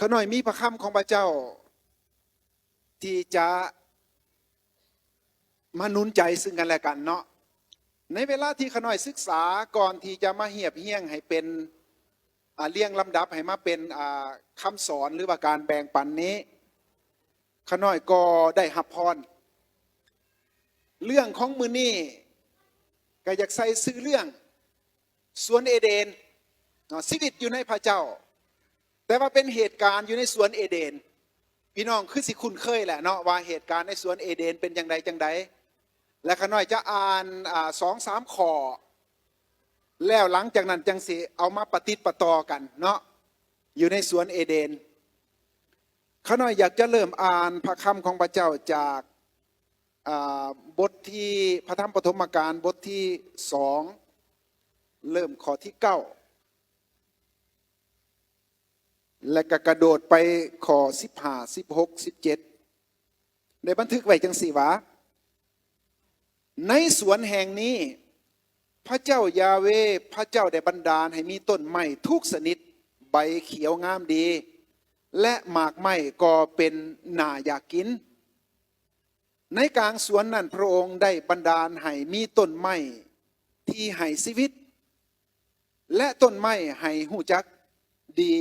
ขาหน่อยมีพระคำของพระเจ้าที่จะมาหนุนใจซึ่งกันและกันเนาะในเวลาที่ขาหน่อยศึกษาก่อนที่จะมาเหียบเฮี้ยงให้เป็นเรียงลำดับให้มาเป็นคำสอนหรือว่าการแบ่งปันนี้ขาหน่อยก็ได้รับพรเรื่องของมือนี้ก็อยากใส่ซื้อเรื่องสวนเอเดนชีวิตอยู่ในพระเจ้าแต่ว่าเป็นเหตุการณ์อยู่ในสวนเอเดนพี่น้องคือสิคุ้นเคยแหละเนาะว่าเหตุการณ์ในสวนเอเดนเป็นอย่างไรจังใดและข้าน้อยจะอ่าน2-3 ข้อแล้วหลังจากนั้นจังสิเอามาปฏิติดประต่อกันเนาะอยู่ในสวนเอเดนข้าน้อยอยากจะเริ่มอ่านพระคำของพระเจ้าจากบทที่พระธรรมปฐมกาลบทที่2เริ่มข้อที่9และก็กระโดดไปข้อ15 16 17ได้บันทึกไว้จังสี่วะในสวนแห่งนี้พระเจ้ายาเวพระเจ้าได้บันดาลให้มีต้นไม้ทุกชนิดใบเขียวงามดีและหมากไม้ก็เป็นน่าอยากกินในกลางสวนนั้นพระองค์ได้บันดาลให้มีต้นไม้ที่ให้ชีวิตและต้นไม้ให้หูจักดี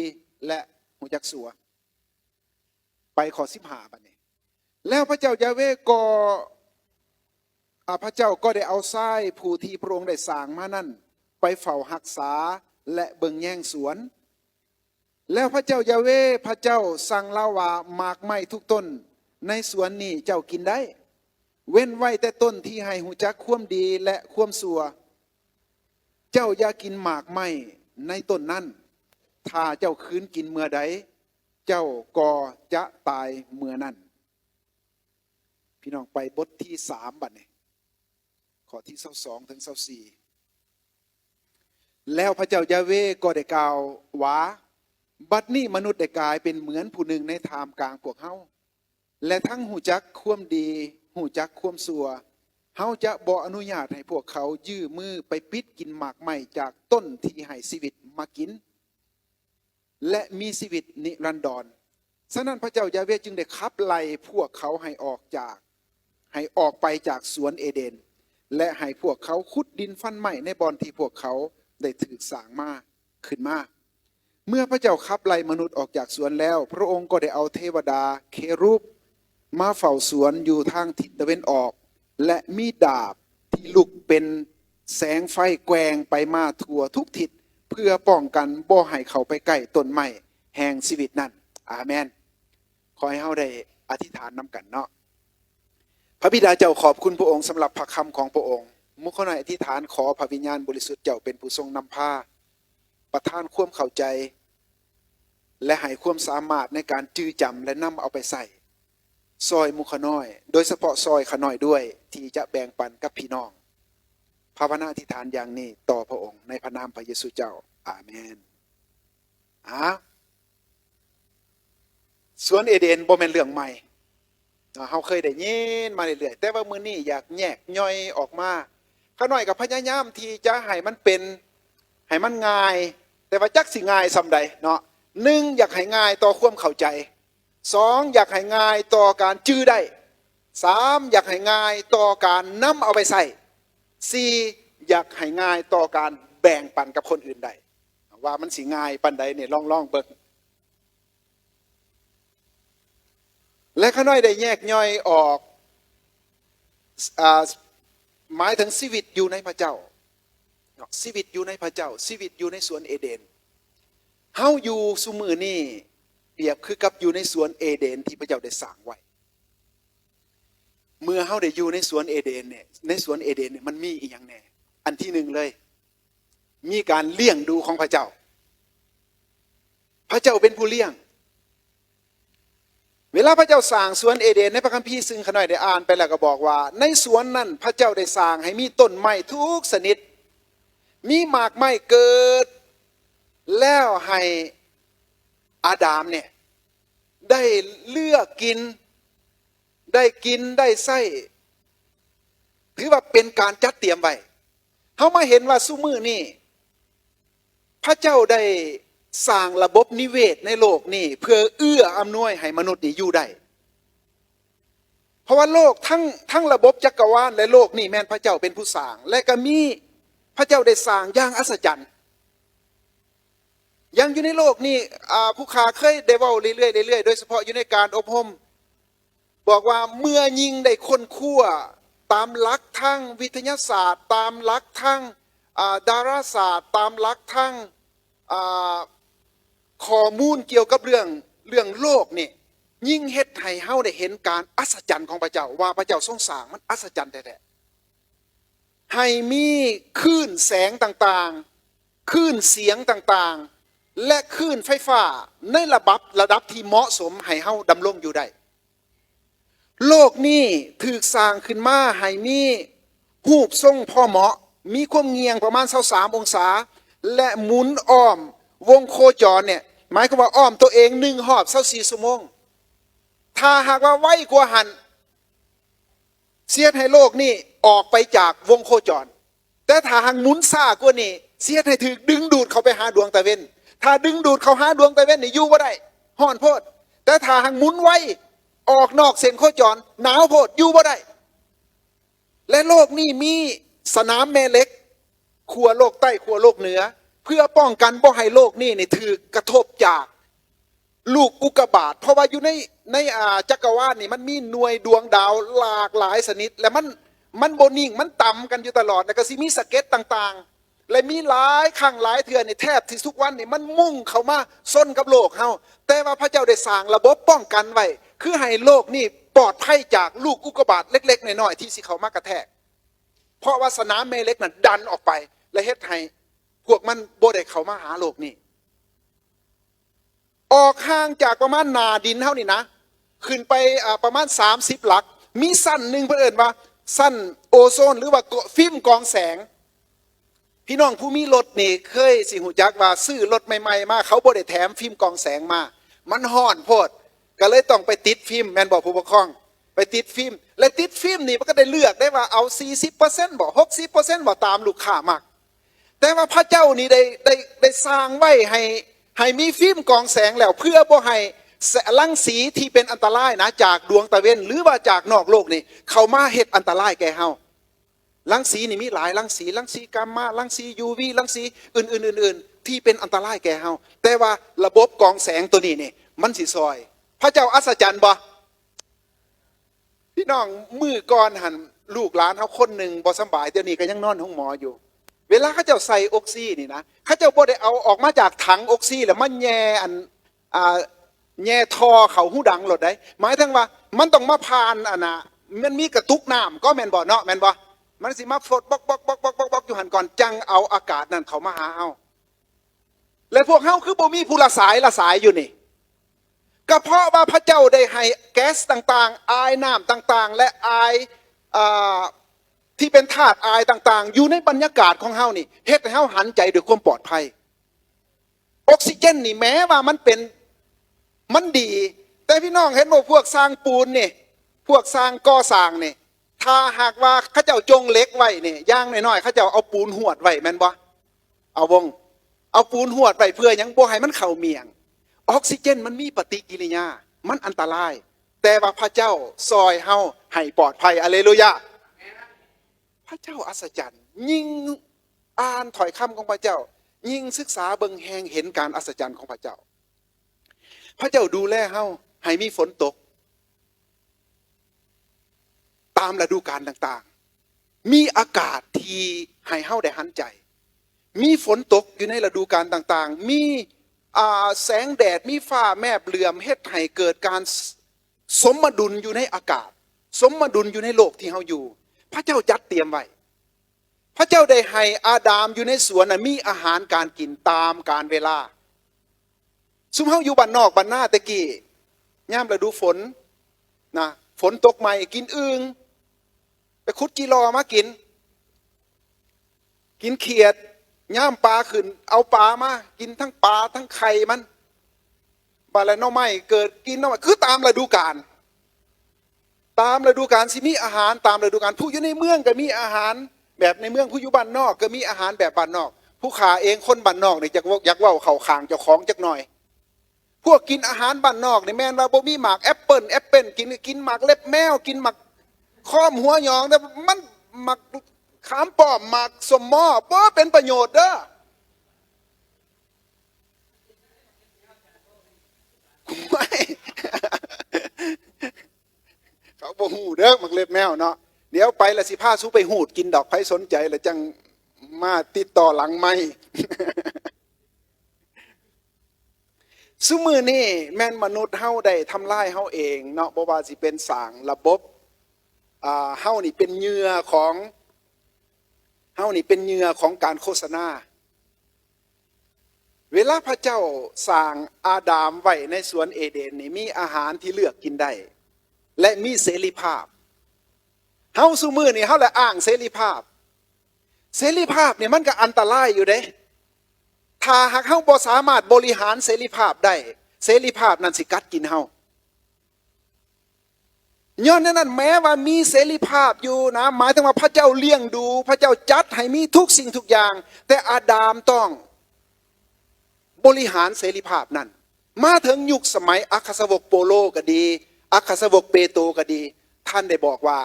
และหูจักสัวไปข้อ15บัดนี้แล้วพระเจ้ายาเวก็พระเจ้าก็ได้เอาทรายผู้ที่พระองค์ได้สร้างมานั่นไปเฝ้ารักษาและเบิ่งแย่งสวนแล้วพระเจ้ายาเวพระเจ้าสั่งเล่าว่าหมากไม้ทุกต้นในสวนนี้เจ้ากินได้เว้นไว้แต่ต้นที่ให้หูจักความดีและความสัวเจ้าอย่ากินหมากไม้ในต้นนั้นถ้าเจ้าคืนกินเมื่อใดเจ้าก็จะตายเมื่อนั้นพี่น้องไปบทที่3บัดนี้ข้อที่22ถึง24แล้วพระเจ้ายาเวก็ได้กล่าวว่าบัดนี้มนุษย์ได้กลายเป็นเหมือนผู้หนึ่งในท่ามกลางพวกเฮาและทั้งหูจักความดีหูจักความชั่วเฮาจะบ่อนุญาตให้พวกเขายื้อมือไปปิดกินหมากไม้จากต้นที่ให้ชีวิตมากินและมีชีวิตนิรันดรฉะนั้นพระเจ้ายาเวจึงได้ขับไล่พวกเขาให้ออกไปจากสวนเอเดนและให้พวกเขาขุดดินฟันไม้ในบ่อนที่พวกเขาได้ถูกสร้างมาขึ้นมาเมื่อพระเจ้าขับไล่มนุษย์ออกจากสวนแล้วพระองค์ก็ได้เอาเทวดาเครูบมาเฝ้าสวนอยู่ทางทิศตะวันออกและมีดาบที่ลุกเป็นแสงไฟแกว่งไปมาทั่วทุกทิศเพื่อป้องกันบ่ให้เขาไปใกล้ต้นไม้แห่งชีวิตนั้นอาเมนขอให้เฮาได้อธิษฐานนำกันเนาะพระบิดาเจ้าขอบคุณพระองค์สำหรับพระคำของพระองค์มุขน้อยอธิษฐานขอพระวิญญาณบริสุทธิ์เจ้าเป็นผู้ทรงนำพาประทานความเข้าใจและให้ความสามารถในการจื้อจำและนำเอาไปใส่ซอยมุขน้อยโดยเฉพาะซอยขน้อยด้วยที่จะแบ่งปันกับพี่น้องภาวนาอธิษฐานอย่างนี้ต่อพระองค์ในพระนามพระเยซูเจ้าอาเมนสวนเอเดนบ่แม่นเรื่องใหม่เราเคยได้ยินมาเรื่อยๆแต่ว่ามื้อนี้อยากแยกย่อยออกมาข้าน้อยกับพยายามที่จะให้มันเป็นให้มันง่ายแต่ว่าจักสิง่ายส่ำใดเนาะ1อยากให้ง่ายต่อความเข้าใจ2อยากให้ง่ายต่อการจื้อได้3อยากให้ง่ายต่อการนำเอาไปใส่4อยากให้ง่ายต่อการแบ่งปันกับคนอื่นได้ว่ามันสิง่ายปานใดเนี่ยลองเบิ่งและข้าน้อยได้แยกย่อยออกหมายถึงชีวิตอยู่ในพระเจ้าชีวิตอยู่ในพระเจ้าชีวิตอยู่ในสวนเอเดนเฮาอยู่ซุมื้อนี้เปรียบคือกับอยู่ในสวนเอเดนที่พระเจ้าได้สร้างไว้เมื่อเฮาได้อยู่ในสวนเอเดนเนี่ยในสวนเอเดนเนี่ยมันมีอีกอย่างแน่อันที่1เลยมีการเลี้ยงดูของพระเจ้าพระเจ้าเป็นผู้เลี้ยงเวลาพระเจ้าสร้างสวนเอเดนในพระคัมภีร์ซึ่งข้าน้อยได้อ่านไปแล้วก็บอกว่าในสวนนั้นพระเจ้าได้สร้างให้มีต้นไม้ทุกชนิดมีหมากไม้เกิดแล้วให้อาดามเนี่ยได้เลือกกินได้ใส่ถือว่าเป็นการจัดเตรียมไว้เขามาเห็นว่าซุมื้อนี้พระเจ้าได้ สร้างระบบนิเวศในโลกนี่เพื่อเอื้ออำนวยให้มนุษย์นี่อยู่ได้เพราะว่าโลกทั้งระบบจักรวาลและโลกนี่แม่นพระเจ้าเป็นผู้สร้างและก็มีพระเจ้าได้สร้างอย่างอัศจรรย์ยังอยู่ในโลกนี่ผู้ขาเคยได้เว้าเรื่อยๆโดยเฉพาะอยู่ในการอบรมบอกว่าเมื่อยิงได้ค้นคว้าตามหลักทางวิทยาศาสตร์ตามหลักทางดาราศาสตร์ตามหลักทางข้อมูลเกี่ยวกับเรื่องโลกนี่ยิ่งเฮ็ดให้เฮาได้เห็นการอัศจรรย์ของพระเจ้าว่าพระเจ้าทรงสร้างมันอัศจรรย์แท้ๆให้มีคลื่นแสงต่างๆคลื่นเสียงต่างๆและคลื่นไฟฟ้าในระดับที่เหมาะสมให้เฮาดำรงอยู่ได้โลกนี้ถูกสร้างขึ้นมาให้มีรูปทรงพอเหมาะมีความเงียงประมาณ23องศาและหมุนอ้อมวงโคจรเนี่ยหมายความว่าอ้อมตัวเอง1รอบ24ชั่วโมงถ้าหากว่าไวกว่าหันเสียให้โลกนี่ออกไปจากวงโคจรแต่ถ้าหากหมุนซ่ากว่านี่เสียให้ถูกดึงดูดเข้าไปหาดวงตะเวนถ้าดึงดูดเข้าหาดวงตะเวนนี่อยู่บ่ได้ฮ้อนโพดแต่ถ้าหากหมุนไวออกนอกเส้นโคจรหนาวโพดอยู่บ่ได้และโลกนี้มีสนามแม่เหล็กขั้วโลกใต้ขั้วโลกเหนือเพื่อป้องกันบ่ให้โลกนี้ถูกกระทบจากลูกอุกกาบาตเพราะว่าอยู่ในจักรวาลนี่มันมีหน่วยดวงดาวหลากหลายชนิดและมันบ่นิ่งมันต่ำกันอยู่ตลอดแล้วก็สิมีสะเก็ดต่างๆและมีหลายครั้งหลายเทื่อนี่แทบที่ทุกวันนี่มันมุ่งเข้ามาซ้นกับโลกเฮาแต่ว่าพระเจ้าได้สร้างระบบป้องกันไว้คือให้โลกนี่ปลอดภัยจากลูกอุกกาบาตเล็กๆน้อยๆที่สิเข้ามากระแทกเพราะว่าสนามแม่เหล็กนั้นดันออกไปและเฮ็ดให้พวกมันบ่ได้เข้ามาหาโลกนี้ออกห่างจากประมาณหน้าดินเท่านี้นะขึ้นไปประมาณ30หลักมีสั้นหนึ่งเพื่อนว่าสั้นโอโซนหรือว่าฟิล์มกรองแสงพี่น้องผู้มีรถนี่เคยสิหูจักว่าซื้อรถใหม่ๆมาเขาบ่ได้แถมฟิล์มกรองแสงมามันห่อนโพดก็เลยต้องไปติดฟิล์มแม่นบอกผู้ปกครองไปติดฟิล์มและติดฟิล์มนี่มันก็ได้เลือกได้ว่าเอา 40% บ่ 60% บ่ตามลูกค้ามากแต่ว่าพระเจ้านี่ได้สร้างไว้ให้มีฟิล์มกรองแสงแล้วเพื่อบ่ให้รังสีที่เป็นอันตรายนะจากดวงตะเวนหรือว่าจากนอกโลกนี่เข้ามาเฮ็ดอันตรายแก่เฮารังสีนี่มีหลายรังสีกัมมารังสี UV รังสีอื่นที่เป็นอันตรายแก่เฮาแต่ว่าระบบกรองแสงตัวนี้นี่มันสิซอยพระเจ้าอัศจรรย์บ่พี่น้องมื้อก่อนหั่นลูกหลานเฮาคนหนึ่งบ่สบายเดี๋ยวนี้ก็ยังนอนห้องหมออยู่เวลาเขาเจ้าใส่ออกซินี่นะเขาเจ้าบ่ได้เอาออกมาจากถังออกซิแล้วมันแย่แย่ทอเขาหูดังหลดได้หมายถึงว่ามันต้องมาผ่านมันมีกระตุกน้ำก็แม่นบ่เนาะแม่นบ่มันสิมาฟดบอกอยู่หันก่อนจังเอาอากาศนั่นเขามาหาเฮาและพวกเฮาคือบ่มีผู้ละสายอยู่นี่ก็เพราะว่าพระเจ้าได้ให้แก๊สต่างๆอายน้ำต่างๆและอายที่เป็นธาตุอายต่างๆอยู่ในบรรยากาศของเฮานี่เฮ็ดให้เฮาหันใจด้วยความปลอดภัยออกซิเจนนี่แม้ว่ามันดีแต่พี่น้องเห็นว่าพวกสร้างปูนนี่พวกสร้างก่อสร้างนี่ถ้าหากว่าเขาเจ้าจงเหล็กไว้นี่ย่างน้อยๆเขาเจ้าเอาปูนหวดไว้แม่นบ่เอาปูนหวดไว้เพื่อยังบ่ให้มันเข้าเมียงออกซิเจนมันมีปฏิกิริยามันอันตรายแต่ว่าพระเจ้าซอยเฮาให้ปลอดภัยอะเลลูยาพระเจ้าอัศจรรย์ยิ่งอ่านถ้อยคำของพระเจ้ายิ่งศึกษาเบิ่งแหงเห็นการอัศจรรย์ของพระเจ้าพระเจ้าดูแลเฮาให้มีฝนตกตามฤดูกาลต่างๆมีอากาศที่ให้เฮาได้หันใจมีฝนตกอยู่ในฤดูกาลต่างๆมีแสงแดดมีฟ้าแมบเหลื่อมเฮ็ดให้เกิดการสมดุลอยู่ในอากาศสมดุลอยู่ในโลกที่เฮาอยู่พระเจ้าจัดเตรียมไว้พระเจ้าได้ให้อาดามอยู่ในสวนมีอาหารการกินตามกาลเวลาซุมเฮาอยู่บ้านนอกบ้านหน้าตะกี้ย่ามฤดูฝนนะฝนตกใหม่กินอึ่งไปขุดกีรอมากินเขียดย่ามปลาขึ้นเอาปลามากินทั้งปลาทั้งไข่มันปลาและหน่อไม้เกิดกินหน่อไม้คือตามฤดูกาลสิมีอาหารตามฤดูกาลผู้อยู่ในเมืองก็มีอาหารแบบในเมืองผู้อยู่บ้านนอกก็มีอาหารแบบบ้านนอก ผู้ขาเองคนบ้านนอกนี่อยากเว้าเข้าข้างเจ้าของจักหน่อยพวกกินอาหารบ้านนอกนี่แม่นว่าบ่มีหมากแอปเปิ้ลกินหมากเล็บแมวกินหมากค้อมหัวหยองแต่มันหมากขามป้อมหมากสมหม้อบ่เป็นประโยชน์เด้อไม่ เขาบ่ฮู้เด้อหมากเล็บแมวเนาะเดี๋ยวไปละสิพาสู้ไปหูดกินดอกไผสนใจแล้วจังมาติดต่อหลังไม่ซุมื้อนี้แม่นมนุษย์เฮาได้ทำลายเฮาเองเนาะบ่ว่าสิเป็นสร้างระบบเฮานี่เป็นเหยื่อของการโฆษณาเวลาพระเจ้าสร้างอาดามไว้ในสวนเอเดนนี่มีอาหารที่เลือกกินได้และมีเสรีภาพเฮาซุมื้อนี่เฮาละอ้างเสรีภาพเนี่ยมันก็อันตรายอยู่เด้ถ้าหากเฮาบ่สามารถบริหารเสรีภาพได้เสรีภาพนั้นสิกัดกินเฮาย้อนนั้นแม้ว่ามีเสรีภาพอยู่นะหมายถึงว่าพระเจ้าเลี้ยงดูพระเจ้าจัดให้มีทุกสิ่งทุกอย่างแต่อาดามต้องบริหารเสรีภาพนั้นมาถึงยุคสมัยอัคคสาวกโปโลก็ดีอัคคสาวกเปโตรก็ดีท่านได้บอกว่า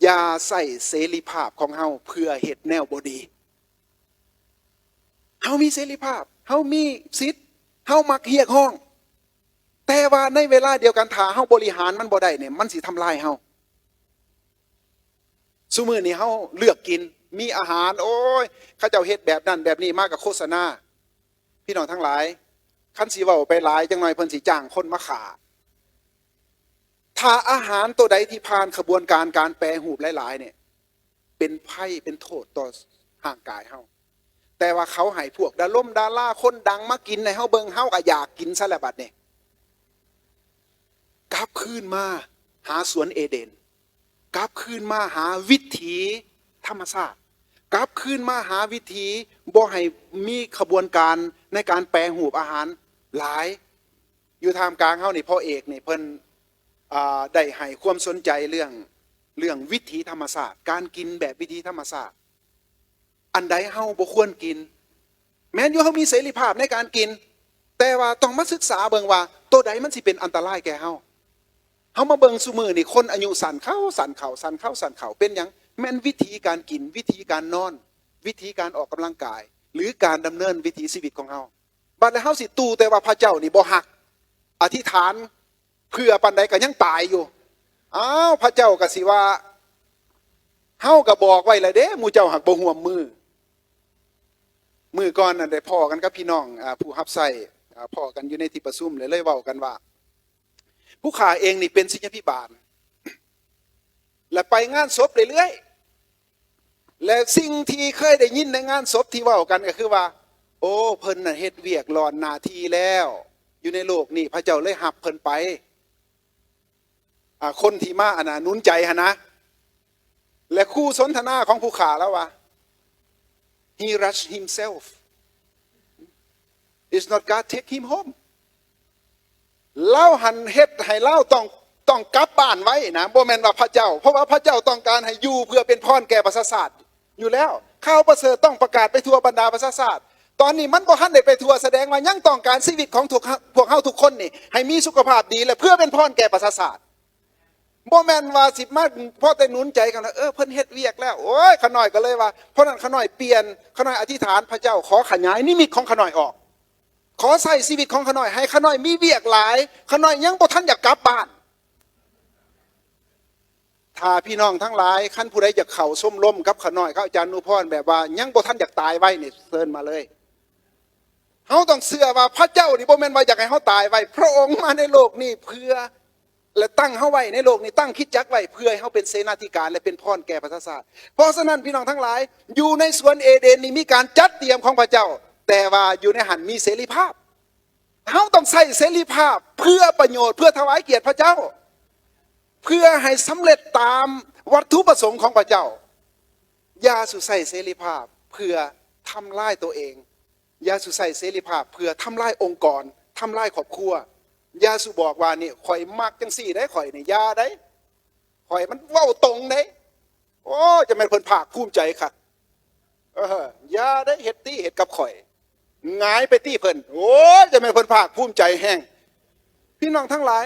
อย่าใส่เสรีภาพของเฮาเพื่อเหตุแนวบ่ดีเฮามีเสรีภาพเฮามีสิทธิ์เฮามักเฮียกห้องแต่ว่าในเวลาเดียวกันถ้าเฮาบริหารมันบ่ได้เนี่ยมันสิทำลายเฮาซุมื้อนี้เฮาเลือกกินมีอาหารโอ้ยเขาเจ้าเฮ็ดแบบนั้นแบบนี้มากับโฆษณาพี่น้องทั้งหลายคันสิเว้าไปหลายจังหน่อยเพิ่นสิจ้างคนมาฆ่าถ้าอาหารตัวใดที่ผ่านขบวนการแปรรูปหลายๆเนี่ยเป็นภัยเป็นโทษต่อร่างกายเฮาแต่ว่าเขาให้พวกดาราคนดังมากินในเฮาเบิ่งเฮาก็อยากกินซะแล้วบัดนี้กลับคืนมาหาสวนเอเดนกลับคืนมาหาวิถีธรรมชาติกลับคืนมาหาวิถีบ่ให้มีขบวนการในการแปรรูปอาหารหลายอยู่ท่ามกลางเฮานี่พ่อเอกนี่เพิ่นได้ให้ความสนใจเรื่องวิถีธรรมชาติการกินแบบวิถีธรรมชาติอันใดเฮาบ่ควรกินแม้นอยู่เฮามีเสรีภาพในการกินแต่ว่าต้องมาศึกษาเบิ่งว่าตัวใดมันสิเป็นอันตรายแก่เฮามาเบิ่งซุมื้อนี่คนอายุสั้นเข้าเป็นหยังแม่นวิธีการกินวิธีการนอนวิธีการออกกำลังกายหรือการดำเนินวิถีชีวิตของเฮาบัดแล้วเฮาสิตู่แต่ว่าพระเจ้านี่บ่ฮักอธิษฐานเพื่อปานใดก็ยังตายอยู่อ้าวพระเจ้าก็สิว่าเฮาก็บอกไว้แล้วเด้หมู่เจ้าหักบ่ร่วมมือก่อนน่ะได้พ้อกันกับพี่น้องผู้รับใช้พ้อกันอยู่ในที่ประชุมเลยเว้ากันว่าผู้ขาเองนี่เป็นศิษยาภิบาลและไปงานศพเรื่อยๆและสิ่งที่เคยได้ยินในงานศพที่เว้ากันก็คือว่าโอ้เพิ่นน่ะเฮ็ดเวียกหลอนหน้าที่แล้วอยู่ในโลกนี้พระเจ้าเลยหับเพิ่นไปคนที่มาหนุนใจหนะและคู่สนทนาของผู้ขาแล้วว่า he rushed himself it's not God take him home เล่าหันเฮ็ดให้เล่าต้องกลับบ้านไว้นะบ่แม่นว่าพระเจ้าเพราะว่าพระเจ้าต้องการให้อยู่เพื่อเป็นพรแก่ประชาชาติอยู่แล้วข่าวประเสริฐต้องประกาศไปทั่วบรรดาประชาชาติตอนนี้มันบ่ทันได้ไปทั่วแสดงว่ายังต้องการชีวิตของพวกเฮาทุกคนนี่ให้มีสุขภาพดีและเพื่อเป็นพรแก่ประชาชาติบ่แม่นว่าสิมาพอแต่หนุนใจกันว่าเพิ่นเฮ็ดเวียกแล้วโอ้ยขน้อยก็เลยว่าเพราะนั้นขน้อยเปลี่ยนขน้อยอธิษฐานพระเจ้าขอขยายนิมิตของขน้อยออกขอใส่ชีวิตของขน้อยให้ขน้อยมีเวียกหลายขน้อยยังบ่ทันอยากกลับบ้านถ้าพี่น้องทั้งหลายขั้นผู้ใดอยากเข้าส้มล้มกับขน้อยกับอาจารย์นุพรแบบว่ายังบ่ทันอยากตายไว้นี่เชิญมาเลยเฮาต้องเชื่อว่าพระเจ้านี่บ่แม่นว่าอยากให้เฮาตายไว้พระองค์มาในโลกนี้เพื่อและตั้งเฮาไว้ในโลกนี้ตั้งคริสตจักรไว้เพื่อให้เฮาเป็นเสนาธิการและเป็นพรแก่ประชาชาติเพราะฉะนั้นพี่น้องทั้งหลายอยู่ในสวนเอเดนนี่มีการจัดเตรียมของพระเจ้าแต่ว่าอยู่ในหันมีเสรีภาพเฮาต้องใช้เสรีภาพเพื่อประโยชน์เพื่อถวายเกียรติพระเจ้าเพื่อให้สำเร็จตามวัตถุประสงค์ของพระเจ้าอย่าสุใส่เสรีภาพเพื่อทำลายตัวเองอย่าสุใส่เสรีภาพเพื่อทำลายองค์กรทำลายครอบครัวยาสุบอกว่านี่ข่อยมักจังสี่ได้ข่อยนี่ยาได้ข่อยมันเว้าตรงได้โอ้จะเป็นเพิ่นภาคภูมิใจค่ะ อย่าได้เฮ็ดตี้เฮ็ดกับข่อยหงายไปตี้เพิ่นโอ้ยจะไม่เพิ่นภาคภูมิใจแห้งพี่น้องทั้งหลาย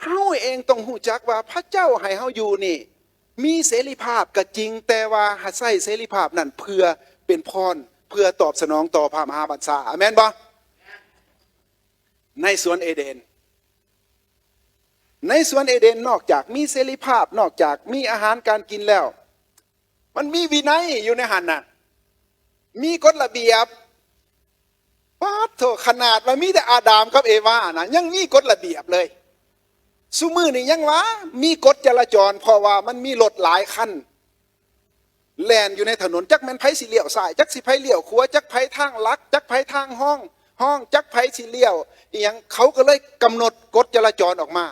เฮาเองต้องหูจักว่าพระเจ้าให้เฮาอยู่นี่มีเสรีภาพก็จริงแต่ว่าหาใช้เสรีภาพนั่นเพื่อเป็นพรเพื่อตอบสนองต่อพระมหาบัญชาอาเมนบ่ในสวนเอเดนนอกจากมีเสรีภาพนอกจากมีอาหารการกินแล้วมันมีวินัยอยู่ในหันน่ะมีกฎระเบียบป้าโถขนาดว่ามีแต่อาดามกับเอวานะยังมีกฎระเบียบเลยซุมือนี่ยังวะมีกฎจราจรเพราะว่ามันมีรถหลายคันแล่นอยู่ในถนนจักแม่นไผสิเลี้ยวซ้ายจักสิไผเลี้ยวขวาจักไผทางลักจักไผทางห้องจักไผสิเลี้ยวอีหยังเขาก็เลยกำหนดกฎจราจรออกมา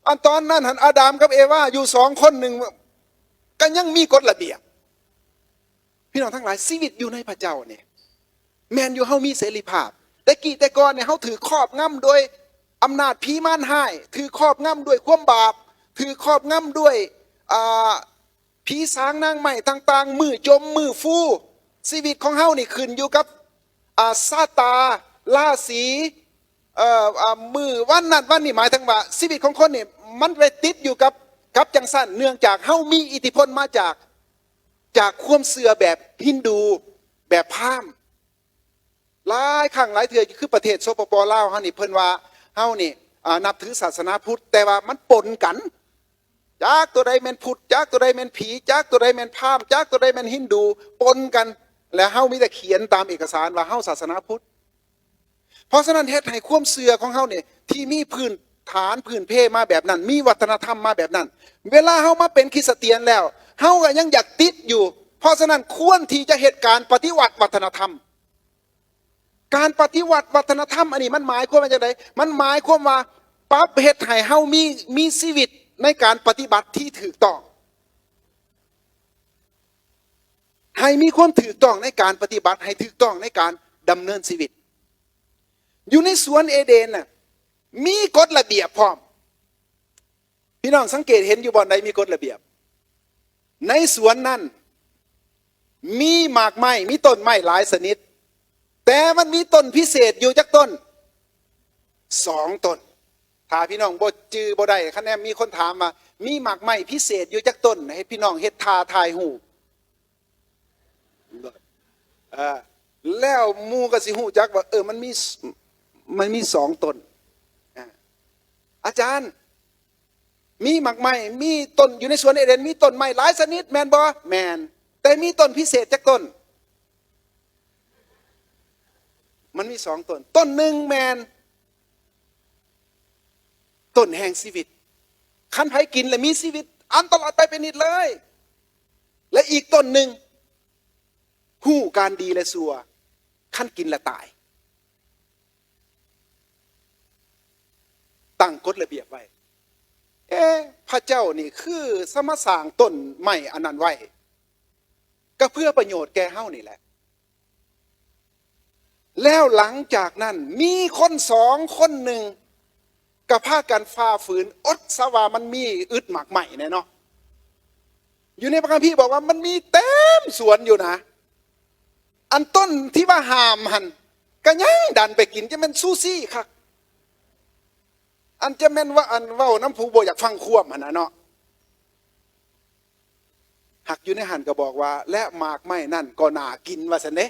อันตอนนั้นหันอาดามกับเอวาอยู่สองคนหนึ่งก็ยังมีกฎระเบียบพี่น้องทั้งหลายชีวิตอยู่ในพระเจ้าเนี่ยแมนอยู่เฮามีเสรีภาพแต่กี่แต่ก่อนเนี่ยเฮาถือครอบงำโดยอำนาจผีมารห้ายถือครอบงำด้วยความบาปถือครอบงำด้วยผีสางนางใหม่ต่างๆมือจมมือฟูชีวิตของเฮานี่ขึ้นอยู่กับซาตาราศีมือวันนั้นวันนี้หมายถึงว่าชีวิตของคนนี่มันไปติดอยู่กับจังสั้นเนื่องจากเฮามีอิทธิพลมาจากความเสื่อแบบฮินดูแบบพราหมณ์หลายครั้งหลายเทื่อคือประเทศสปปลาวเฮานี่เพิ่นว่าเฮานี่นับถือศาสนาพุทธแต่ว่ามันปนกันจากตัวใดแม่นพุทธจากตัวใดแม่นผีจากตัวใดแม่นพราหมณ์จากตัวใดแม่นฮินดูปนกันแล้วเฮามีแต่เขียนตามเอกสารว่าเฮาศาสนาพุทธเพราะฉะนั้นเฮ็ดให้ความเสื่อของเฮาเนี่ยที่มีพื้นฐานพื้นเพมาแบบนั้นมีวัฒนธรรมมาแบบนั้นเวลาเฮามาเป็นคริสเตียนแล้วเฮาก็ยังอยากติดอยู่เพราะฉะนั้นควรที่จะเหตุการณ์ปฏิวัติวัฒนธรรมการปฏิวัติวัฒนธรรมอันนี้มันหมายความว่าจังไดมันหมายความว่าปรับเฮ็ดให้เฮามีชีวิตในการปฏิบัติที่ถูกต้องให้มีความถูกต้องในการปฏิบัติให้ถูกต้องในการดำเนินชีวิตอยู่ในสวนเอเดนน่ะมีกฎระเบียบพร้อมพี่น้องสังเกตเห็นอยู่บ่อนใดมีกฎระเบียบในสวนนั้นมีหมากไม้มีต้นไม้หลายชนิดแต่มันมีต้นพิเศษอยู่จักต้น2 ต้นถ้าพี่น้องบ่จื้อบ่ได้คะแนนมีคนถามว่ามีหมากไม้พิเศษอยู่จักต้นให้พี่น้องเฮ็ดทาทายหูแล้วหมู่ก็สิฮู้จักว่ามันมี2 ต้นอาจารย์มีหมากไม้มีต้นอยู่ในสวนเอเดนมีต้นไม้หลายชนิดแม่นบ่แม่นแต่มีต้นพิเศษจักต้นมันมี2 ต้นต้นหนึ่งแมนต้นแห่งชีวิตคันไผกินแล้วมีชีวิตอันตลอดไปเป็นนิดเลยและอีกต้นหนึ่งฮู้การดีและชั่วคันกินแล้วตายตั้งกฎระเบียบไว้พระเจ้านี่คือสมสร้างต้นไม้อันนั้นไว้ก็เพื่อประโยชน์แก่เฮานี่แหละแล้วหลังจากนั้นมีคน2 คนหนึ่งกับพากันฝ่าฝืนอดสว่ามันมีอึดหมากใหม่เนาะอยู่ในพระคัมภีร์บอกว่ามันมีเต็มสวนอยู่นะอันต้นที่ว่าห้ามหันก็ยังดันไปกินจะเป็นซูซี่ครับอันจะแม่นว่าอันเว้าน้ำผูบ่อยากฟังควมหันนะเนาะหักอยู่ในหันก็บอกว่าและหมากไม้นั่นก็น่ากินว่าซั่นเด้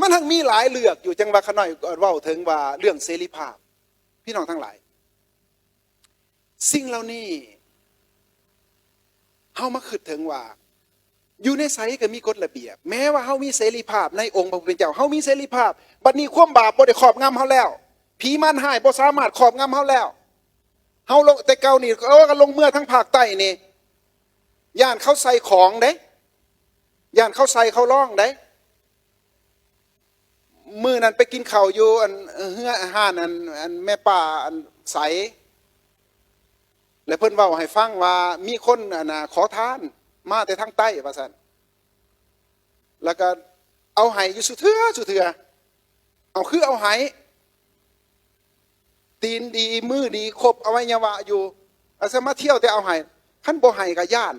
มันทั้งมีหลายเลือกอยู่จังว่าขน้อยเว้าถึงว่าเรื่องเสรีภาพพี่น้องทั้งหลายสิ่งเหล่านี้เฮามาคิดถึงว่าอยู่ในไสก็มีกฎระเบียบแม้ว่าเฮามีเสรีภาพในองค์พระผู้เป็นเจ้าเฮามีเสรีภาพบัดนี้ความบาปบ่ได้ครอบงำเฮาแล้วผีมารห้ายบ่สามารถครอบงำเฮาแล้วเฮาลงแต่เก่านี่ก็ลงเมื่อทั้งภาคใต้นี่ย่านเขาใส่ของเด้ย่านเขาใส่เขาร้องเด้มื้อนั้นไปกินข้าวอยู่อันเฮืออาหารอันแม่ป้าอันใสแล้วเพิ่นเว้าให้ฟังว่ามีคนขอทานมาแต่ทางใต้ว่าซั่นแล้วก็เอาไห้อยู่สุเทือเอาคือเอาไห้ตีนดีมือดีครบอวัยวะอยู่อาสมาเที่ยวแต่เอาไห้คันบ่ไห้ก็ย่าน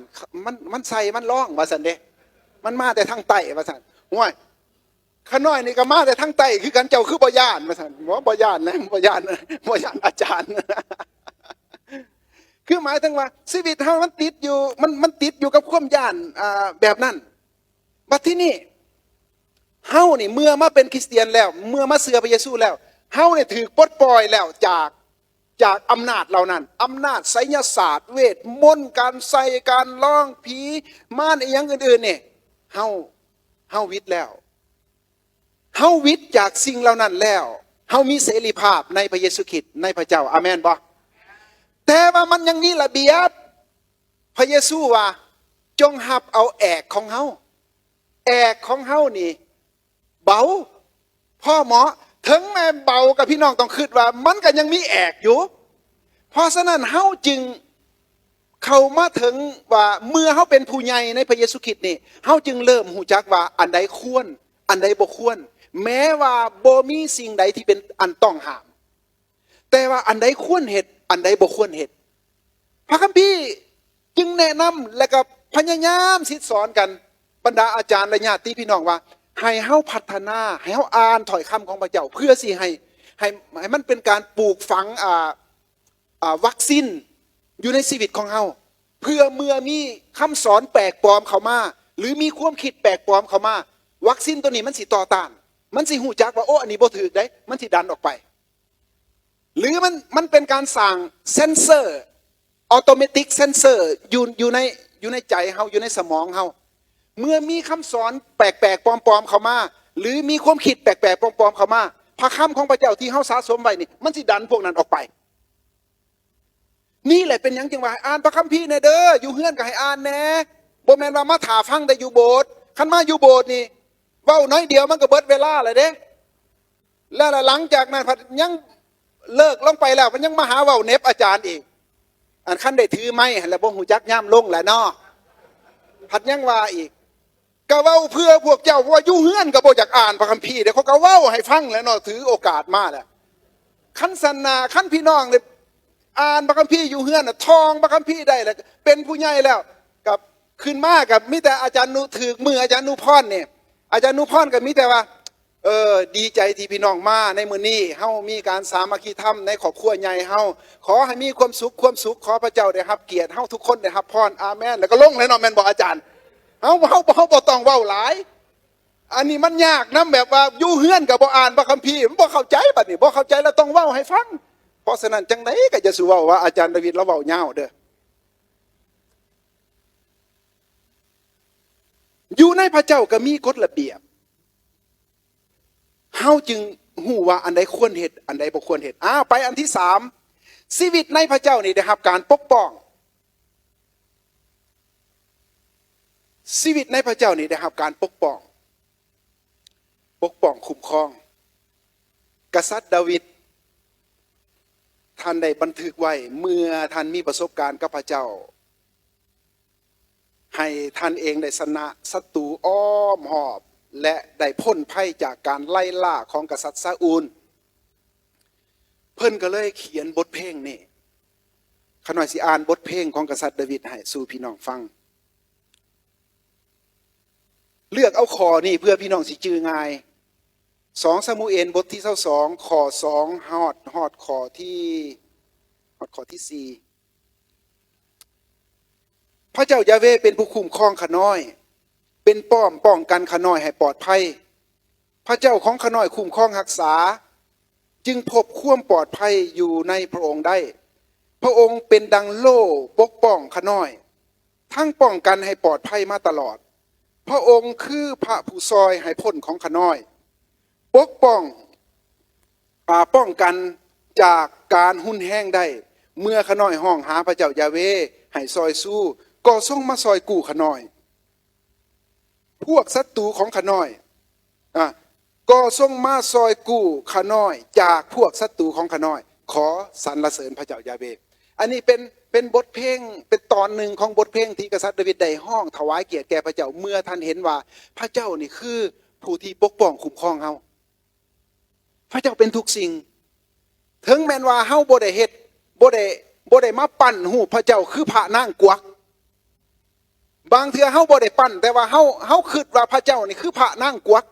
มันใส่มันร้องว่าซั่นเด้ มันมาแต่ทางใต้ว่าซั่นห่วยขาน้อยนี่ก็มาแต่ทางใต้คือกันเจ้าคือบ่ย่านว่าซั่นบ่ย่านนะบ่ย่านอาจารย์คือหมายถึงว่าชีวิตเฮามันติดอยู่มันติดอยู่กับความย่านแบบนั้นบัดที่นี่เฮานี่เมื่อมาเป็นคริสเตียนแล้วเมื่อมาเชื่อพระเยซูแล้วเฮาเนี่ยถูกปลดปล่อยแล้วจากอำนาจเหล่านั้นอำนาจไสยศาสตร์เวทมนต์การใส่การล่องผีม่านอีหยังอื่นๆเนี่ยเฮาวิทย์แล้วเฮาวิทย์จากสิ่งเหล่านั้นแล้วเฮามีเสรีภาพในพระเยซูคริสต์ในพระเจ้าอาเมนบ่แต่ว่ามันยังมีระเบียบพระเยซูว่าจงหับเอาแอกของเฮาแอกของเฮานี่เบาพ่อหมอถึงแม้เบากับพี่น้องต้องคิดว่ามันก็ยังมีแอกอยู่เพราะฉะนั้นเฮาจึงเข้ามาถึงว่าเมื่อเฮาเป็นผู้ใหญ่ในพระเยซูคริสต์นี่เฮาจึงเริ่มรู้จักว่าอันใดควรอันใดบ่ควรแม้ว่าบ่มีสิ่งใดที่เป็นอันต้องห้ามแต่ว่าอันใดควรเฮ็ดอันใดบ่ควรเฮ็ดพระคัมภีร์จึงแนะนำและก็พยายามสิสอนกันบรรดาอาจารย์และญาติพี่น้องว่าให้เฮาพัฒนาให้เฮาอ่านถ้อยคำของพระเจ้าเพื่อสิให้มันเป็นการปลูกฝังวัคซีนอยู่ในชีวิตของเฮาเพื่อเมื่อมีคำสอนแปลกปลอมเข้ามาหรือมีความคิดแปลกปลอมเข้ามาวัคซีนตัวนี้มันสิต่อต้านมันสิฮู้จักว่าโอ้อันนี้บ่ถูกได้มันสิดันออกไปหรือมันเป็นการสั่งเซนเซอร์ออโตเมติกเซนเซอร์อยู่ในใจเฮาอยู่ในสมองเฮาเมื่อมีคำสอนแปลกๆปลอมๆเข้ามาหรือมีความคิดแปลกๆปลอมๆเข้ามาพระคำของพระเจ้าที่เฮาสะสมไว้นี่มันสิดันพวกนั้นออกไปนี่แหละเป็นหยังจึงว่าอ่านพระคัมภีร์แน่เด้ออยู่เฮือนก็ให้อ่านแน่บ่แม่นว่ามาถ่าฟังได้อยู่โบสถ์คันมาอยู่โบสถ์นี่เว้าน้อยเดียวมันก็เบิดเวลาเลยเด้แล้วหลังจากนั้นยังเลิกลงไปแล้วมันยังมาหาเว้าเน็บอาจารย์อีกอันคันได้ถือไม้แล้วบ่ฮู้จักย่ำลงแหละเนาะผัดยังว่าอีกก็เว้าเพื่อพวกเจ้าว่าอยู่เฮือนก็บ่อยากอ่านพระคัมภีร์เดี๋ยวเขาก็เว้าให้ฟังแล้วเนาะถือโอกาสมาแหละคันสันนาคันพี่น้องเลยอ่านพระคัมภีร์อยู่เฮือนน่ะท่องพระคัมภีร์ได้แล้วเป็นผู้ใหญ่แล้วกับขึ้นมากับมีแต่อาจารย์นุถือมืออาจารย์นุพรเนี่ยอาจารย์นุพรก็มีแต่ว่าดีใจที่พี่น้องมาในมื้อนี้เฮามีการสามัคคีธรรมในครอบครัวใหญ่เฮาขอให้มีความสุขขอพระเจ้าได้รับเกียรติเฮาทุกคนได้รับพรอาเมนแล้วก็ลงเลยเนาะแม่นบ่อาจารย์เฮาบ่ต้องเว้าหลายอันนี้มันยากนะแบบว่าอยู่เฮือนก็บ่อ่านพระคัมภีร์มันบ่เข้าใจบัดนี้บ่เข้าใจแล้วต้องเว้าให้ฟังเพราะฉะนั้นจังได๋ก็จะสู้เว้าว่าอาจารย์ดาวิดเราเว้ายาวเด้ออยู่ในพระเจ้าก็มีกฎระเบียบเฮาจึงฮู้ว่าอันใดควรเฮ็ดอันใดบ่ควรเฮ็ดไปอันที่3ชีวิตในพระเจ้านี่ได้รับการปกป้องชีวิตในพระเจ้านี่ได้รับการปกป้องคุ้มครองกษัตริย์ดาวิดท่านได้บันทึกไว้เมื่อท่านมีประสบการณ์กับพระเจ้าให้ท่านเองได้ชนะศัตรูอ้อมหอบและได้พ้นภัยจากการไล่ล่าของกษัตริย์ซาอูลเพิ่นก็เลยเขียนบทเพลงนี่ข้าน้อยสิอ่านบทเพลงของกษัตริย์ดาวิดให้สู่พี่น้องฟังเลือกเอาข้อนี่เพื่อพี่น้องสิจื้อง่าย2ซามูเอลบทที่22ข้อ2ฮอดข้อที่4พระเจ้ายาเวห์เป็นผู้คุ้มครองข้าน้อยเป็นป้อมป้องกันข้าน้อยให้ปลอดภัยพระเจ้าของข้าน้อยคุ้มครองรักษาจึงพบความปลอดภัยอยู่ในพระองค์ได้พระองค์เป็นดังโล่ปกป้องข้าน้อยทั้งป้องกันให้ปลอดภัยมาตลอดพระองค์คือพระผู้ซอยให้พ้นของข้าน้อยปกป้องกันจากการหุ่นแห้งได้เมื่อข้าน้อยห้องหาพระเจ้ายาเวห์ให้ซอยสู้ก็ทรงมาซอยกู้ข้าน้อยพวกศัตรูของข้าน้อยก็ทรงมาซอยกู้ข้าน้อยจากพวกศัตรูของข้าน้อยขอสรรเสริญพระเจ้ายาเวห์อันนี้เป็นบทเพลงเป็นตอนหนึ่งของบทเพลงที่กษัตริย์ดาวิดได้ห้องถวายเกียรติแก่พระเจ้าเมื่อท่านเห็นว่าพระเจ้านี่คือผู้ที่ปกป้องคุ้มครองเฮาพระเจ้าเป็นทุกสิ่งถึงแม้ว่าเฮาบ่ได้เฮ็ดบ่ได้มาปั้นหูพระเจ้าคือพระนางกวัก บางเทื่อเฮาบ่ได้ปั้นแต่ว่าเฮาคิดว่าพระเจ้านี่คือพระนางกวัก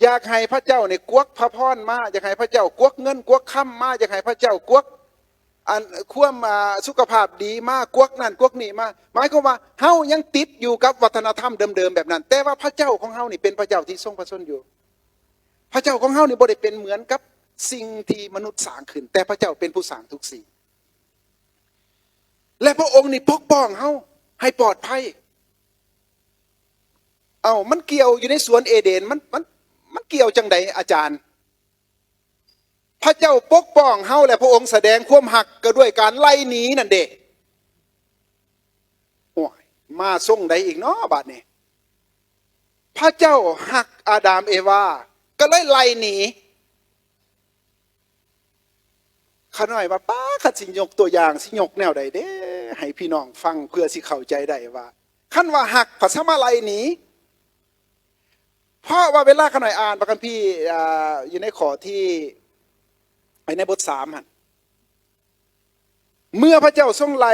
อยากให้พระเจ้านี่กวักพระพรมาอยากให้พระเจ้ากวักเงินกวักค่ำมาอยากให้พระเจ้ากวักอันความสุขภาพดีมากกวักนั่นกวักนี่มาหมายความว่าเฮายังติดอยู่กับวัฒนธรรมเดิมๆแบบนั้น แต่ว่าพระเจ้าของเฮานี่เป็นพระเจ้าที่ทรงพระชนอยู่พระเจ้าของเฮานี่บ่ได้เป็นเหมือนกับสิ่งที่มนุษย์สร้างขึ้นแต่พระเจ้าเป็นผู้สร้างทุกสิ่งและพระองค์นี่ปกป้องเฮาให้ปลอดภัยมันเกี่ยวอยู่ในสวนเอเดนมันเกี่ยวจังใดอาจารย์พระเจ้าปกป้องเฮาและพระองค์แสดงความหักก็ด้วยการไล่หนีนั่นเด้โอ้ยมาส่งใดอีกเนาะบาดนี้พระเจ้าหักอาดามเอวาก็เลยไล่หนีข้าน้อยว่าป้าขัดสิยกตัวอย่างสิยกแนวใดเด้ให้พี่น้องฟังเพื่อสิเข้าใจได้ว่าขั้นว่าหักภาษามาไล่หนีเพราะว่าเวลาข้าน้อยอ่านพระคัมภีร์อยู่ในข้อที่ในบท3เมื่อพระเจ้าทรงไล่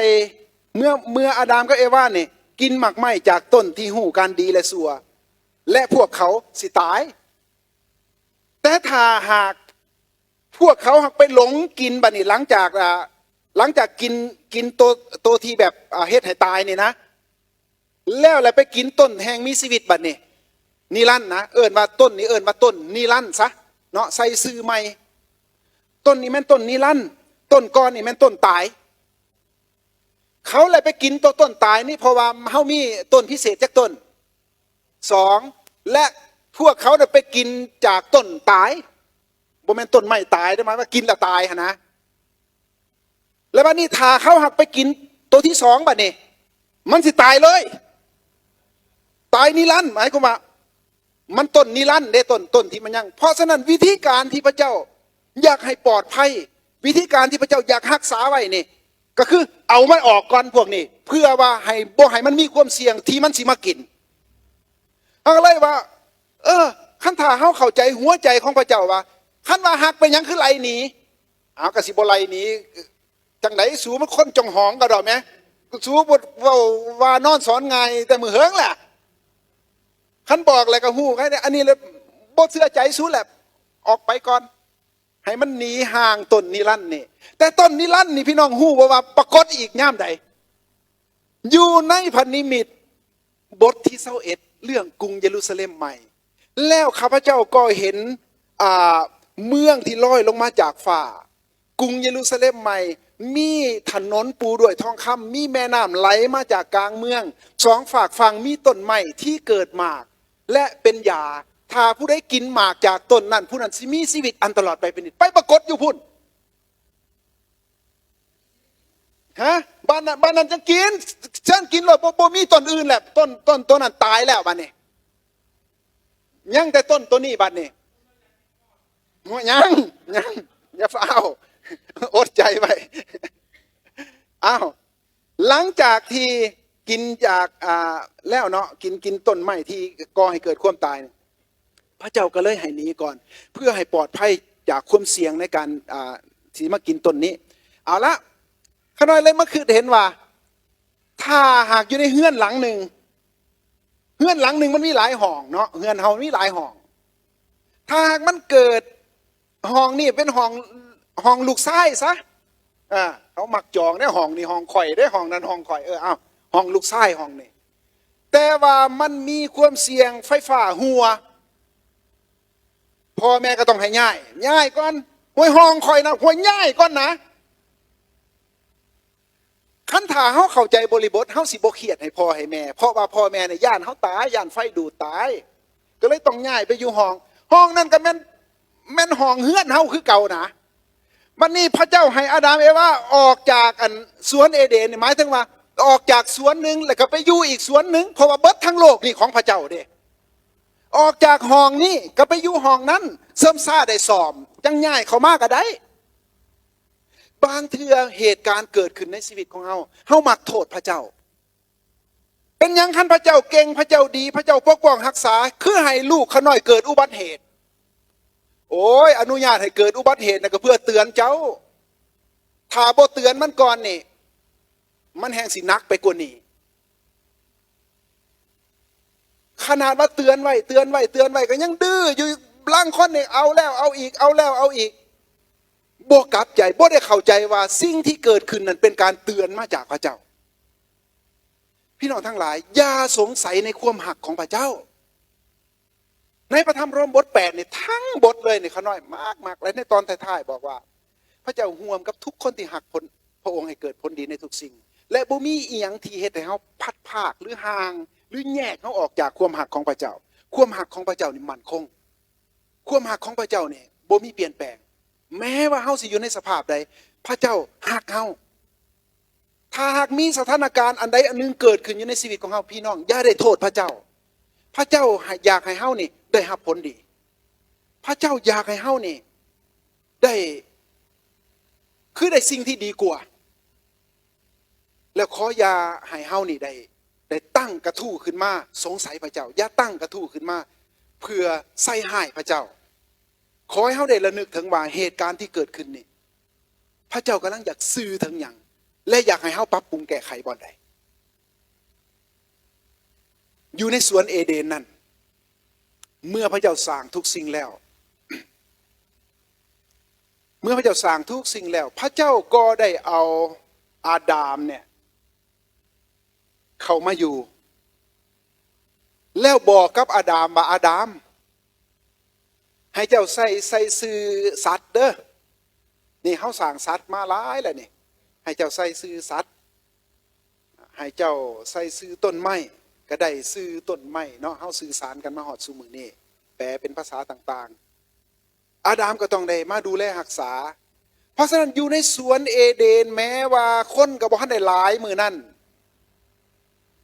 เมื่ออาดามกับเอวาเนี่ยกินหมากไม้จากต้นที่หูการดีและชั่วและพวกเขาสิตายแต่ถ้าหากพวกเขาหักไปหลงกินบัดนี้หลังจากกินตัวที่แบบเฮ็ดให้ตายเนี่ยนะแล้วอะไรไปกินต้นแห่งมีชีวิตบัดนี้นิรันดร์นะเอิ้นว่าต้นนี้เอิ้นว่าต้นนิรันดร์ซะเนาะใส่ชื่อใหม่ต้นนี้แม่นต้นนิรันดร์ต้นก้อนนี่แม่นต้นตายเขาเลยไปกินตัวต้นตายนี่เพราะว่าเฮามีต้นพิเศษจากต้น2และพวกเขาไปกินจากต้นตายบ่แม่นต้นไม้ตายได้ไหมว่ากินแล้วตายนะแล้วบัดนี้ถ้าเขาหักไปกินตัวที่2บัดนี้มันสิตายเลยตายนิรันดร์หมายความว่ามันต้นนิรันดร์ได้ต้นที่มันยังเพราะฉะนั้นวิธีการที่พระเจ้าอยากให้ปลอดภัยวิธีการที่พระเจ้าอยากรักษาไว้นี่ก็คือเอามันออกก่อนพวกนี้เพื่อว่าให้บ่ให้มันมีความเสี่ยงที่มันสิมากินเอาเลยว่าขั้นถ้าเฮาเข้าใจหัวใจของพระเจ้าว่าขั้นว่าหักไปยังคือไล่หนีเอากระสิบ่ไล่หนีจังไหนสูมันคนจงหองก็ดอกแม่สูบทว่านอนสอนไงแต่มือเหิงแหละขั้นบอกอะไรก็ฮู้ไงอันนี้เลยบ่เชื่อใจสูแหละออกไปก่อนให้มันหนีห่างต้นนิรันดร์นี่แต่ต้นนิรันดร์นี่พี่น้องฮู้ว่าปรากฏอีกย่ามใดอยู่ในพันนิมิตบทที่21เรื่องกรุงเยรูซาเล็มใหม่แล้วข้าพเจ้าก็เห็นเมืองที่ลอยลงมาจากฟ้ากรุงเยรูซาเล็มใหม่มีถนนปูด้วยทองคำมีแม่น้ำไหลมาจากกลางเมือง2ฝากฝั่งมีต้นไม้ที่เกิดหมากและเป็นยาถ้าผู้ใดกินหมากจากต้นนั้นผู้นั้นสิมีชีวิตอันตลอดไปเป็นนิจไปปรากฏอยู่พุ่นบ้านนั้นจะกินฉันกินเลยบ่มีต้นอื่นแหละต้นนั้นตายแล้วบ้านนี้ยังแต่ต้นตัวนี้บ้านนี้ยังอย่าเฝ้าอดใจไว้หลังจากที่กินจากแล้วเนาะกินต้นไม้ที่ก่อให้เกิดความตายพระเจ้าก็เลยให้หนีก่อนเพื่อให้ปลอดภัยจากความเสี่ยงในการที่มากินต้นนี้เอาละข้าน้อยเลยเมื่อคืนเห็นว่าถ้าหากอยู่ในเฮือนหลังหนึ่งมันมีหลายห้องเนาะเฮือนเฮามีหลายห้องถ้าหากมันเกิดห้องนี่เป็นห้องลูกชายซะเขามักจองได้ห้องนี่ห้องข่อยได้ห้องนั้นห้องข่อยห้องลูกชายห้องนี่แต่ว่ามันมีความเสี่ยงไฟฟ้าหัวพ่อแม่ก็ต้องให้ย้ายก่อนห้วยห้องข่อยนะห้วยย้ายก่อนนะคันถ้าเฮาเข้าใจบริบทเฮาสิบ่เครียดให้พ่อให้แม่เพราะว่าพ่อแม่เนี่ยย่านเฮาตายย่านไฟดูดตายก็เลยต้องย้ายไปอยู่ห้องนั้นก็แม่นห้องเฮือนเฮาคือเก่านะวันนี้พระเจ้าให้อาดัมเอวาออกจากสวนเอเดนหมายถึงว่าออกจากสวนหนึ่งแล้วก็ไปอยู่อีกสวนหนึ่งเพราะว่าเบิดทั้งโลกนี่ของพระเจ้าเด้ออกจากห้องนี้ก็ไปอยู่ห้องนั้นเสริมซ่าได้สอมจังง่ายเขามากก็ได้บางเทื่อเหตุการณ์เกิดขึ้นในชีวิตของเฮามักโทษพระเจ้าเป็นยังคันพระเจ้าเก่งพระเจ้าดีพระเจ้าปกป้องรักษาคือให้ลูกเขาน้อยเกิดอุบัติเหตุโอ้ยอนุญาตให้เกิดอุบัติเหตุนะก็เพื่อเตือนเจ้าถ้าบ่เตือนมันก่อนนี่มันแห่งสินักไปกว่านี้ ขนาดว่าเตือนไว้ก็ยังดื้ออยู่ล่างคนเนี่ยเอาแล้วเอาอีกเอาแล้วเอาอีกบ่กลับใจบ่ได้เข้าใจว่าสิ่งที่เกิดขึ้นนั้นเป็นการเตือนมาจากพระเจ้าพี่น้องทั้งหลายอย่าสงสัยในความหักของพระเจ้าในพระธรรมโรมบท8เนี่ยทั้งบทเลยเนี่ยเขาน้อยมากเลยในตอนท้ายๆบอกว่าพระเจ้าห่วงกับทุกคนที่หักพระองค์ให้เกิดผลดีในทุกสิ่งและบ่มีอีหยังที่เฮ็ดให้เฮาพัดภาคหรือห่างหรือแยกเฮาออกจากความหักของพระเจ้าความหักของพระเจ้านี่มั่นคงความหักของพระเจ้าเนี่ยบ่มีเปลี่ยนแปลงแม้ว่าเฮาสิอยู่ในสภาพใดพระเจ้าหักเฮาถ้าหากมีสถานการณ์อันใดอันหนึ่งเกิดขึ้นอยู่ในชีวิตของเฮาพี่น้องอย่าได้โทษพระเจ้าพระเจ้าอยากให้เฮานี่ได้รับผลดีพระเจ้าอยากให้เฮานี่ได้สิ่งที่ดีกว่าแล้วขออย่าให้เฮานี่ได้ตั้งกระทู้ขึ้นมาสงสัยพระเจ้าอย่าตั้งกระทู้ขึ้นมาเพื่อใส่ร้ายพระเจ้าขอให้เฮาได้ระลึกถึงว่าเหตุการณ์ที่เกิดขึ้นนี่พระเจ้ากำลังอยากสื่อถึงหยังและอยากให้เฮาปรับปรุงแก้ไขบ่อนใดอยู่ในสวนเอเดนนั้นเมื่อพระเจ้าสร้างทุกสิ่งแล้วเมื่อพระเจ้าสร้างทุกสิ่งแล้วพระเจ้าก็ได้เอาอาดามเนี่ยเข้ามาอยู่แล้วบอกกับอาดามว่าอาดามให้เจ้าใส่ซื่อสัตว์เด้อนี่เฮาสร้างสัตว์มาหลายแล้วนี่ให้เจ้าใส่ซื่อสัตว์ให้เจ้าใส่ซื่อต้นไม้ก็ได้ซื่อต้นไม้เนาะเฮาสื่อสารกันมาฮอดซุมื้อนี้แปลเป็นภาษาต่างๆอาดามก็ต้องได้มาดูแลรักษาเพราะฉะนั้นอยู่ในสวนเอเดนแม้ว่าคนก็บ่ทันได้หลายมื้อนั้น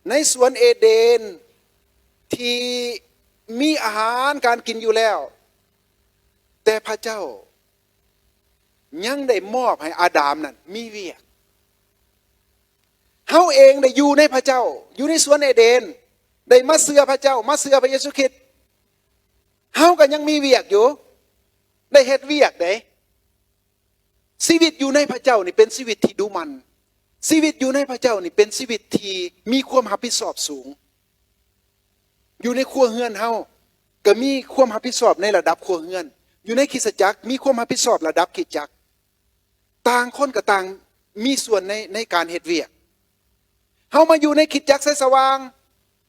ในสวนเอเดนที่มีอาหารการกินอยู่แล้วแต่พระเจ้ายังได้มอบให้อาดามนั้นมีเวียกเฮาเองได้อยู่ในพระเจ้าอยู่ในสวนเอเดนได้มาเชื่อพระเจ้ามาเชื่อพระเยซูคริสต์เฮาก็ยังมีเวียกอยู่ได้เฮ็ดเวียกได้ชีวิตอยู่ในพระเจ้านี่เป็นชีวิตที่ดุมันชีวิตอยู่ในพระเจ้านี่เป็นชีวิตที่มีความรับผิดชอบสูงอยู่ในครัวเรือนเฮาก็มีความรับผิดชอบในระดับครัวเรือนอยู่ในคริสตจักรมีความรับผิดชอบระดับคริสตจักรต่างคนก็ต่างมีส่วนในการเฮ็ดเวียกเฮามาอยู่ในคริสตจักรแสงสว่าง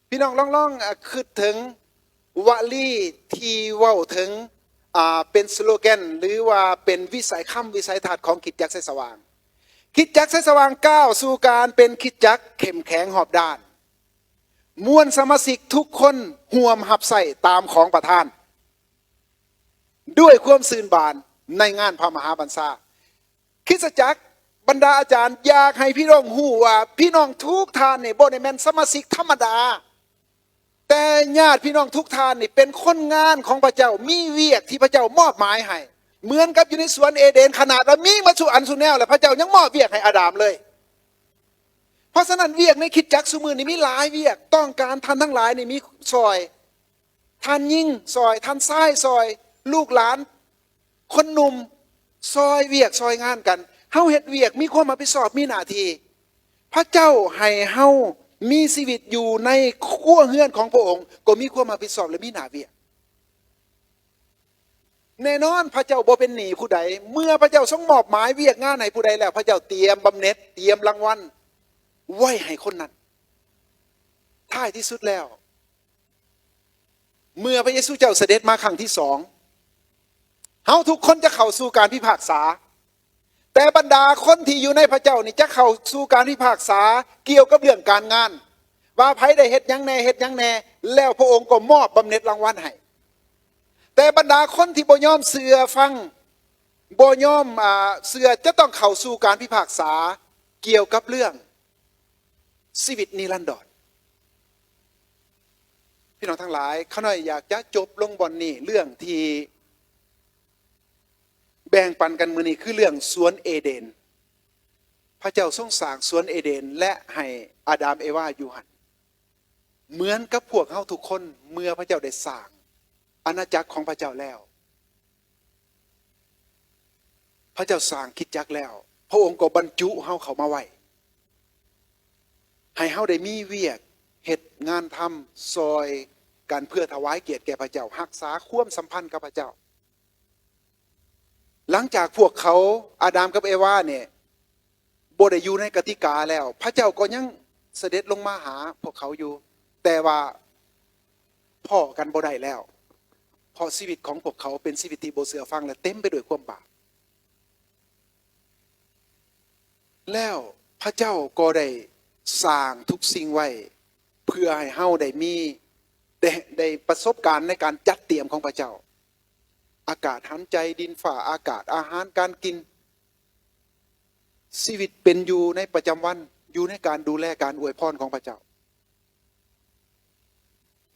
พี่น้องลองคิดถึงวลีที่เว้าถึงเป็นสโลแกนหรือว่าเป็นวิสัยทัศน์ของคริสตจักรแสงสว่างคริสตจักรแสงสว่างก้าวสู่การเป็นคริสตจักรเข้มแข็งหอบด้านมวลสมาชิกทุกคนห่วมหับใส่ตามของประธานด้วยความซื่นบานในงานพระมหาบรรษาคริสตจักรบรรดาอาจารย์อยากให้พี่น้องฮู้ว่าพี่น้องทุกท่านนี่บ่ได้แม่นสมาชิกธรรมดาแต่ญาติพี่น้องทุกท่านนี่เป็นคนงานของพระเจ้ามีเวียกที่พระเจ้ามอบหมายให้เหมือนกับอยู่ในสวนเอเดนขนาดว่ามีมาสู่อันสุแนวแล้วพระเจ้ายังมอบเวียกให้อาดามเลยเพราะฉะนั้นเวียกในคริสตจักรซุมื้อนี้มีหลายเวียกต้องการท่านทั้งหลายนี่มีซอยท่านยิ่งซอยท่านซ้ายซอยลูกหลานคนหนุ่มซอยเวียกซอยงานกันเฮาเฮ็ดเวียกมีความรับผิดชอบมีหน้าที่พระเจ้าให้เฮามีชีวิตอยู่ในครัวเรือนของพระองค์ก็มีความรับผิดชอบและมีหน้าเวียกแน่นอนพระเจ้าบ่เป็นหนี้ผู้ใดเมื่อพระเจ้าทรงมอบหมายเวียกงานให้ผู้ใดแล้วพระเจ้าเตรียมบำเหน็จเตรียมรางวัลไว้ให้คนนั้นท้ายที่สุดแล้วเมื่อพระเยซูเจ้าเสด็จมาครั้งที่สองเฮาทุกคนจะเข้าสู่การพิพากษาแต่บรรดาคนที่อยู่ในพระเจ้านี่จะเข้าสู่การพิพากษาเกี่ยวกับเรื่องการงานว่าไผได้เฮ็ดหยังแน่เฮ็ดหยังแน่แล้วพระองค์ก็มอบบำเหน็จรางวัลให้แต่บรรดาคนที่บ่ยอมเชื่อฟังบ่ยอมเชื่อจะต้องเข้าสู่การพิพากษาเกี่ยวกับเรื่องชีวิตนิรันดรพี่น้องทั้งหลายข้าน้อยอยากจะจบลงบนนี้เรื่องที่แบ่งปันกันมื้อนี้คือเรื่องสวนเอเดนพระเจ้าทรงสร้างสวนเอเดนและให้อาดามเอวาอยู่หันเหมือนกับพวกเฮาทุกคนเมื่อพระเจ้าได้สร้างอาณาจักรของพระเจ้าแล้วพระเจ้าสร้างคริสตจักรแล้วพระองค์ก็บรรจุเฮาเข้ามาไว้ให้เฮาได้มีเวียกเฮ็ดงานทำซอย การเพื่อถวายเกียรติแก่พระเจ้ารักษาความสัมพันธ์กับพระเจ้าหลังจากพวกเขาอาดัมกับเอวาเนี่ยบ่ได้อยู่ในกติกาแล้วพระเจ้าก็ยังเสด็จลงมาหาพวกเขาอยู่แต่ว่าพ่อกันบ่ได้แล้วเพราะชีวิตของพวกเขาเป็นชีวิตที่บ่เชื่อฟังและเต็มไปด้วยความบาปแล้วพระเจ้าก็ได้สร้างทุกสิ่งไว้เพื่อให้เฮาได้ประสบการณ์ในการจัดเตรียมของพระเจ้าอากาศหันใจดินฟ้าอากาศอาหารการกินชีวิตเป็นอยู่ในประจำวันอยู่ในการดูแลการอวยพรของพระเจ้า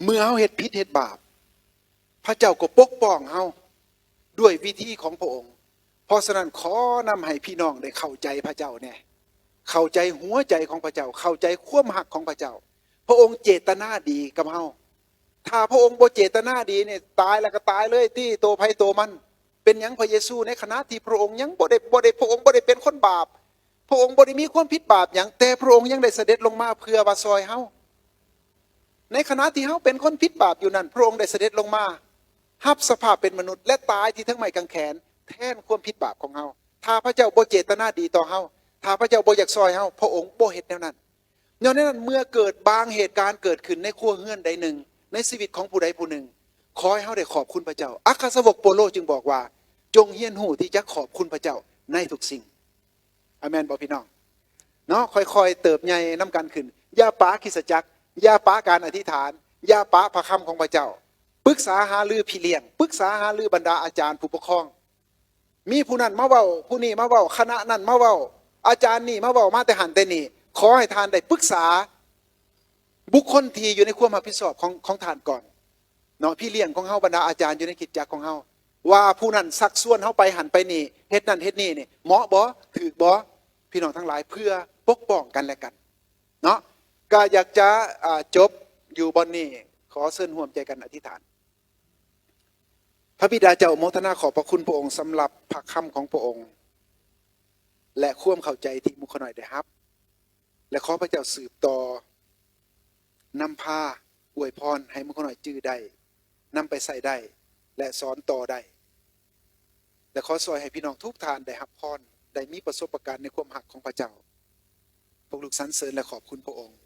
เมื่อเฮาเฮ็ดผิดเฮ็ดบาปพระเจ้าก็ปกป้องเฮาด้วยวิธีของพระองค์เพราะฉะนั้นขอนำให้พี่น้องได้เข้าใจพระเจ้าแน่เข้าใจหัวใจของพระเจ้าเข้าใจความหักของพระเจ้าพระองค์เจตนาดีกับเฮาถ้าพระองค์บ่เจตนาดีเนี่ยตายแล้วก็ตายเลยที่โตภัยโตมันเป็นหยังพระเยซูในขณะที่พระองค์ยังบ่ได้พระองค์บ่ได้เป็นคนบาปพระองค์บ่ได้มีความผิดบาปหยังแต่พระองค์ยังได้เสด็จลงมาเพื่อว่าซอยเฮาในขณะที่เฮาเป็นคนผิดบาปอยู่นั้นพระองค์ได้เสด็จลงมารับสภาพเป็นมนุษย์และตายที่ทั้งไม้กางแขนแทนความผิดบาปของเฮาถ้าพระเจ้าบ่เจตนาดีต่อเฮาถ้าพระเจ้าบ่อยากซอยเฮาพระองค์บ่เฮ็ดแนวนั้นย้อนนั้นเมื่อเกิดบางเหตุการณ์เกิดขึ้นในครัวเรือนใดหนึ่งในชีวิตของผู้ใดผู้หนึ่งขอให้เฮาได้ขอบคุณพระเจ้าอัครสาวกโปโลจึงบอกว่าจงเฮียนหูที่จะขอบคุณพระเจ้าในทุกสิ่งอาเมนบ่พี่น้องเนาะค่อยๆเติบใหญ่นำกันขึ้นอย่าปาคริสตจักรอย่าปาการอธิษฐานอย่าปาพระคำของพระเจ้าปรึกษาหารือพี่เลี้ยงปรึกษาหารือบรรดาอาจารย์ผู้ปกครองมีผู้นั้นมาเว้าผู้นี้มาเว้าคณะนั้นมาเว้าอาจารย์นี่มาเว้ามาแต่หันแต่นี่ขอให้ทานได้ปรึกษาบุคคลที่อยู่ในความรับผิดชอบของทานก่อนเนาะพี่เลี้ยงของเฮาบรรดาอาจารย์อยู่ในกิจจักรของเฮาว่าผู้นั้นซักส่วนเฮาไปหันไปนี่เฮ็ดนั่นเฮ็ดนี่นี่เหมาะบ่ถูกบ่พี่น้องทั้งหลายเพื่อปกป้องกันและกันเนาะก็อยากจะจบอยู่บนนี้ขอเชิญร่วมใจกันอธิษฐานพระบิดาเจ้าโมทนาขอบพระคุณพระองค์สำหรับพระคำของพระองค์และความเข้าใจที่มุขน้อยได้รับและขอพระเจ้าสืบต่อนำพาอวยพรให้มุขน้อยจื้อได้นำไปใส่ได้และสอนต่อได้และขอซอยให้พี่น้องทุกท่านได้รับพรได้มีประสบการณ์ในความหักของพระเจ้าพวกลูกสรรเสริญและขอบคุณพระองค์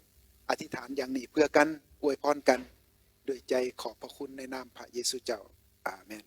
อธิษฐานอย่างนี้เพื่อกันอวยพรกันโดยใจขอบพระคุณในนามพระเยซูเจ้าอาเมน